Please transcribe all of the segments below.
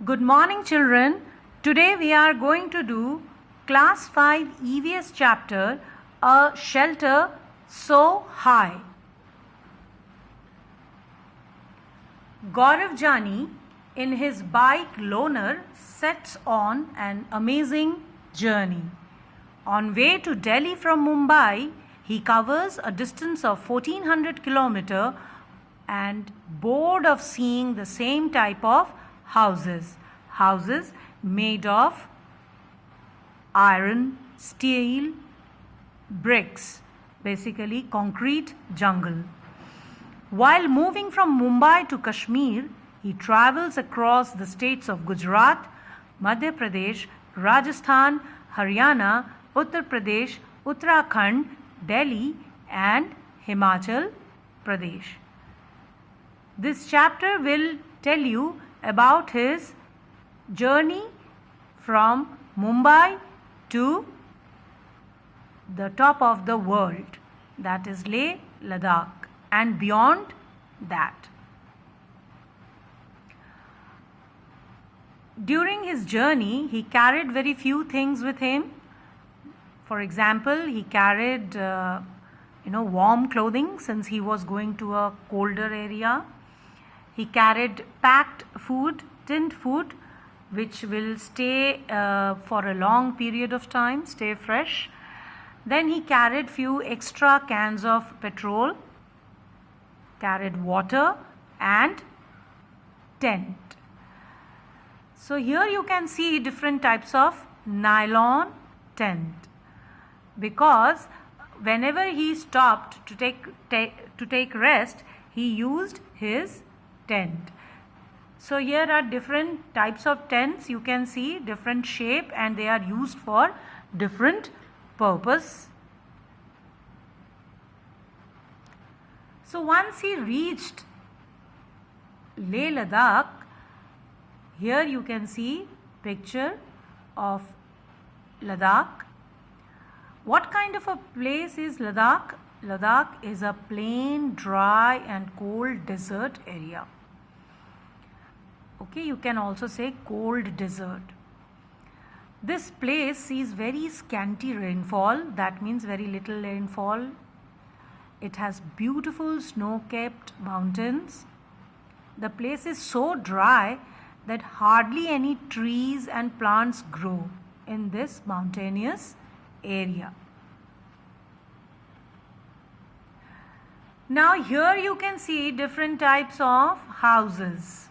Good morning, children. Today we are going to do Class 5 EVS chapter, A Shelter So High. Gaurav Jani, in his bike loaner, sets on an amazing journey. On way to Delhi from Mumbai, he covers a distance of 1400 km and bored of seeing the same type of houses made of iron, steel, bricks, basically concrete jungle. While moving from Mumbai to Kashmir, he travels across the states of Gujarat, Madhya Pradesh, Rajasthan, Haryana, Uttar Pradesh, Uttarakhand, Delhi and Himachal Pradesh. This chapter will tell you about his journey from Mumbai to the top of the world, that is Leh Ladakh, and beyond that. During his journey, he carried very few things with him. For example, he carried warm clothing since he was going to a colder area. He carried packed food, tinned food, which will stay for a long period of time, stay fresh. Then he carried few extra cans of petrol, carried water and tent. So here you can see different types of nylon tent, because whenever he stopped to take rest, he used his tent. So here are different types of tents. You can see different shape and they are used for different purpose. So once he reached Leh Ladakh, here you can see picture of Ladakh. What kind of a place is Ladakh? Ladakh is a plain, dry and cold desert area. Okay, you can also say cold desert. This place sees very scanty rainfall, that means very little rainfall. It has beautiful snow-capped mountains. The place is so dry that hardly any trees and plants grow in this mountainous area. Now here you can see different types of houses.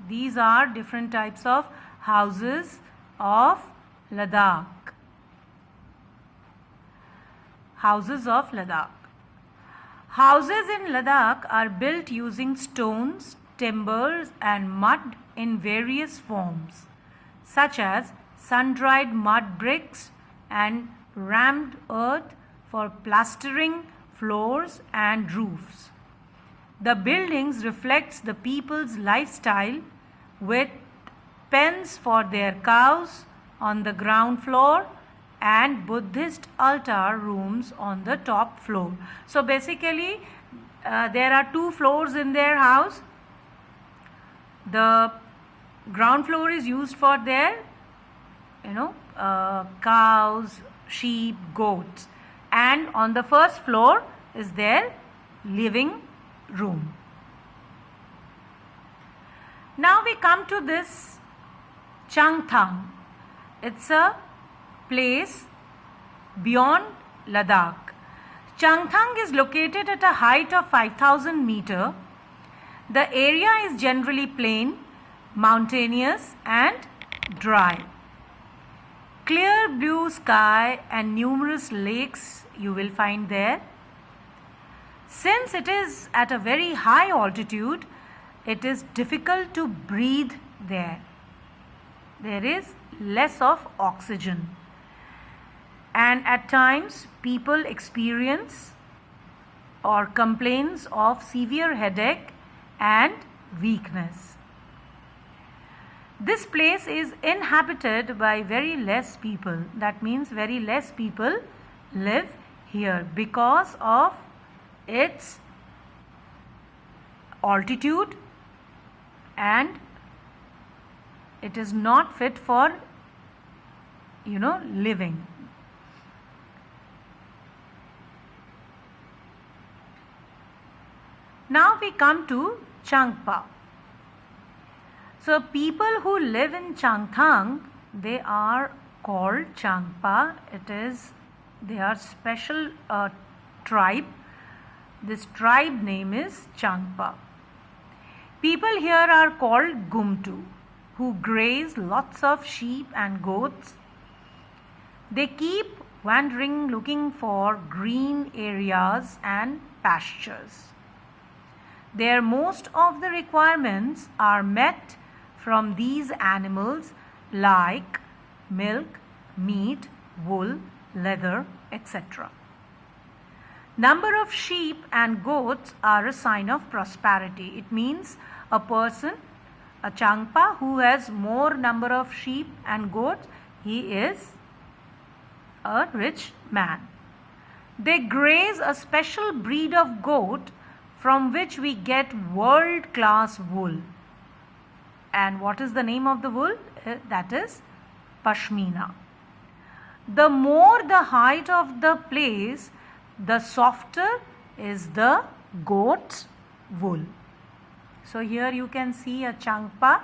These are different types of houses of Ladakh. Houses of Ladakh. Houses in Ladakh are built using stones, timbers and mud in various forms, such as sun-dried mud bricks and rammed earth for plastering floors and roofs. The buildings reflects the people's lifestyle, with pens for their cows on the ground floor and Buddhist altar rooms on the top floor. So basically there are two floors in their house. The ground floor is used for their cows, sheep, goats, and on the first floor is their living room. Now we come to this Changthang. It's a place beyond Ladakh. Changthang is located at a height of 5000 meters. The area is generally plain, mountainous and dry. Clear blue sky and numerous lakes you will find there. Since it is at a very high altitude, it is difficult to breathe there. There is less of oxygen. And at times people experience or complains of severe headache and weakness. This place is inhabited by very less people. That means very less people live here because of its altitude and It is not fit for, living. Now we come to Changpa. So people who live in Changthang, they are called Changpa. They are special tribe. This tribe name is Changpa. People here are called Gumtu, who graze lots of sheep and goats. They keep wandering looking for green areas and pastures. Their most of the requirements are met from these animals like milk, meat, wool, leather, etc. Number of sheep and goats are a sign of prosperity. It means a person, a Changpa, who has more number of sheep and goats, he is a rich man. They graze a special breed of goat from which we get world-class wool. And what is the name of the wool? That is Pashmina. The more the height of the place, the softer is the goat's wool. So here you can see a Changpa.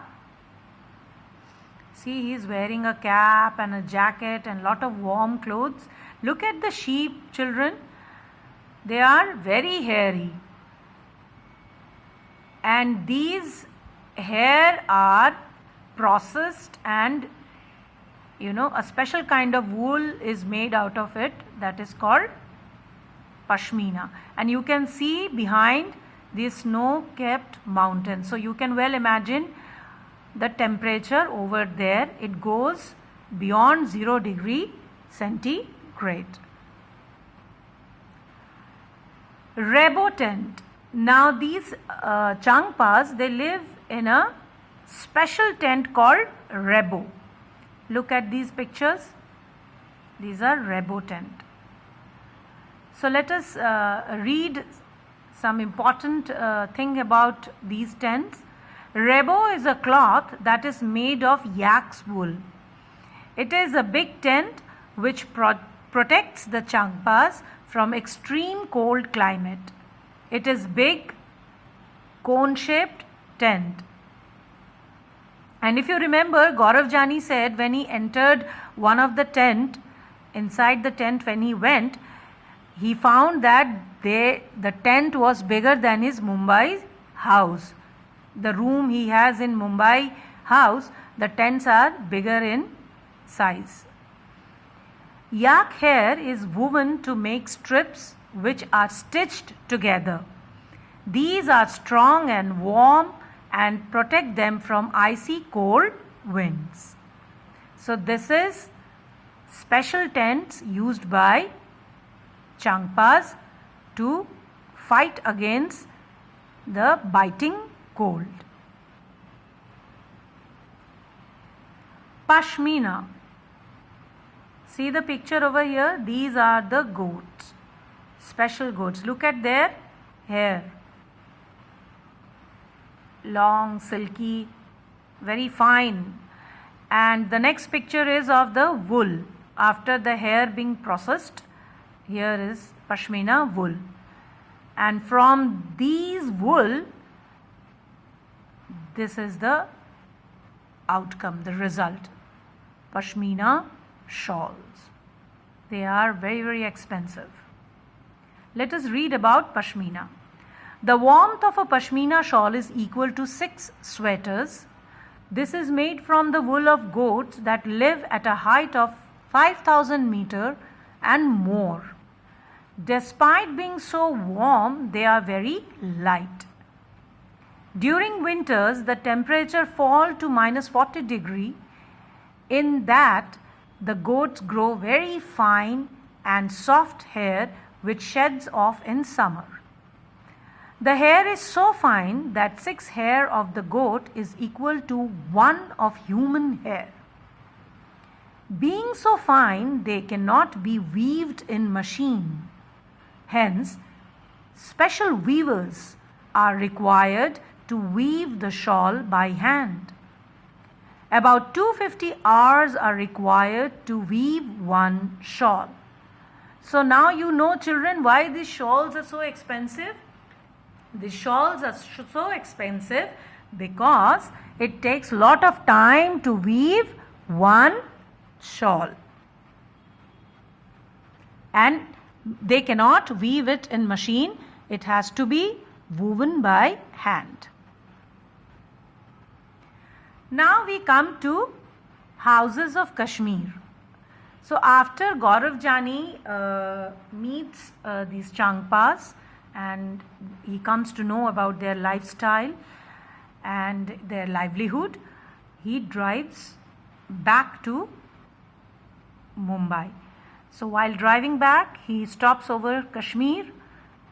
See, he is wearing a cap and a jacket and lot of warm clothes. Look at the sheep, children. They are very hairy. And these hair are processed, and a special kind of wool is made out of it, that is called Pashmina. And you can see behind the snow-capped mountains. So you can well imagine the temperature over there. It goes beyond 0 degree centigrade. Rebo tent. Now these Changpas, they live in a special tent called Rebo. Look at these pictures. These are Rebo tent. So let us read some important thing about these tents. Rebo is a cloth that is made of yak's wool. It is a big tent which protects the Changpas from extreme cold climate. It is big, cone-shaped tent. And if you remember, Gaurav Jani said when he entered one of the tent, inside the tent when he went, he found that the tent was bigger than his Mumbai house. The room he has in Mumbai house, the tents are bigger in size. Yak hair is woven to make strips which are stitched together. These are strong and warm and protect them from icy cold winds. So this is special tents used by Changpas to fight against the biting cold. Pashmina. See the picture over here? These are the goats. Special goats. Look at their hair. Long, silky, very fine. And the next picture is of the wool. After the hair being processed, here is Pashmina wool. And from these wool, this is the outcome, the result. Pashmina shawls. They are very, very expensive. Let us read about Pashmina. The warmth of a Pashmina shawl is equal to 6 sweaters. This is made from the wool of goats that live at a height of 5,000 meters and more. Despite being so warm, they are very light. During winters, the temperature falls to -40 degrees. In that, the goats grow very fine and soft hair which sheds off in summer. The hair is so fine that 6 hair of the goat is equal to 1 of human hair. Being so fine, they cannot be weaved in machine. Hence, special weavers are required to weave the shawl by hand. About 250 hours are required to weave one shawl. So now you know, children, why these shawls are so expensive. The shawls are so expensive because it takes lot of time to weave one shawl, and they cannot weave it in machine. It has to be woven by hand. Now we come to houses of Kashmir. So after Gaurav Jani meets these Changpas, and he comes to know about their lifestyle and their livelihood, he drives back to Mumbai. So while driving back, he stops over Kashmir.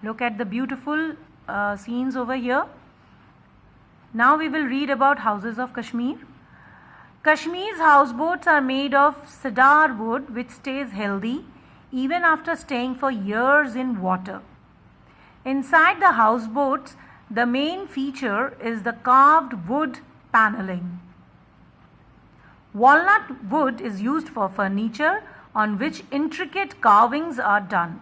Look at the beautiful scenes over here. Now we will read about houses of Kashmir. Kashmir's houseboats are made of cedar wood which stays healthy even after staying for years in water. Inside the houseboats, the main feature is the carved wood paneling. Walnut wood is used for furniture on which intricate carvings are done.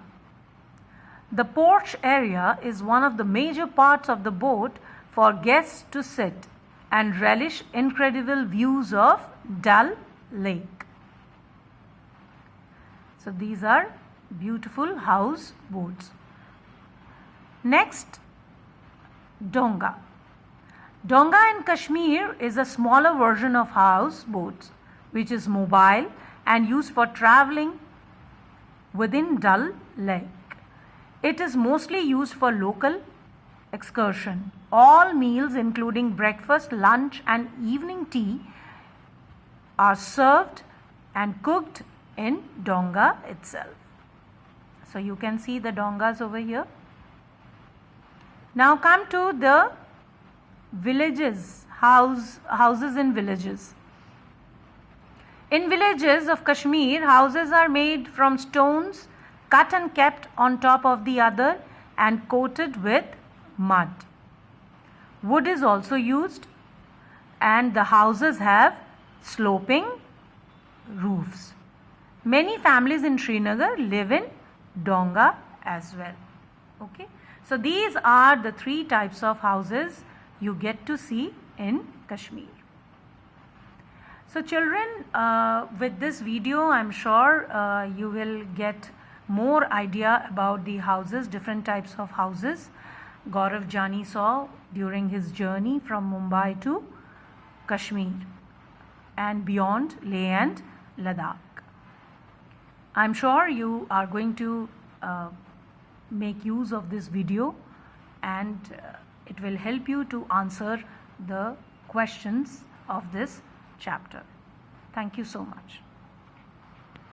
The porch area is one of the major parts of the boat for guests to sit and relish incredible views of Dal Lake. So these are beautiful houseboats. Next, Donga. Donga in Kashmir is a smaller version of houseboats which is mobile and used for traveling within Dal Lake. It is mostly used for local excursion. All meals including breakfast, lunch and evening tea are served and cooked in Donga itself. So you can see the dongas over here. Now come to the villages, houses in villages. In villages of Kashmir, houses are made from stones cut and kept on top of the other and coated with mud. Wood is also used, and the houses have sloping roofs. Many families in Srinagar live in Donga as well. Okay, so these are the three types of houses you get to see in Kashmir. So children, with this video, I'm sure you will get more idea about the houses, different types of houses Gaurav Jani saw during his journey from Mumbai to Kashmir and beyond Leh and Ladakh. I'm sure you are going to make use of this video, and it will help you to answer the questions of this chapter. Thank you so much.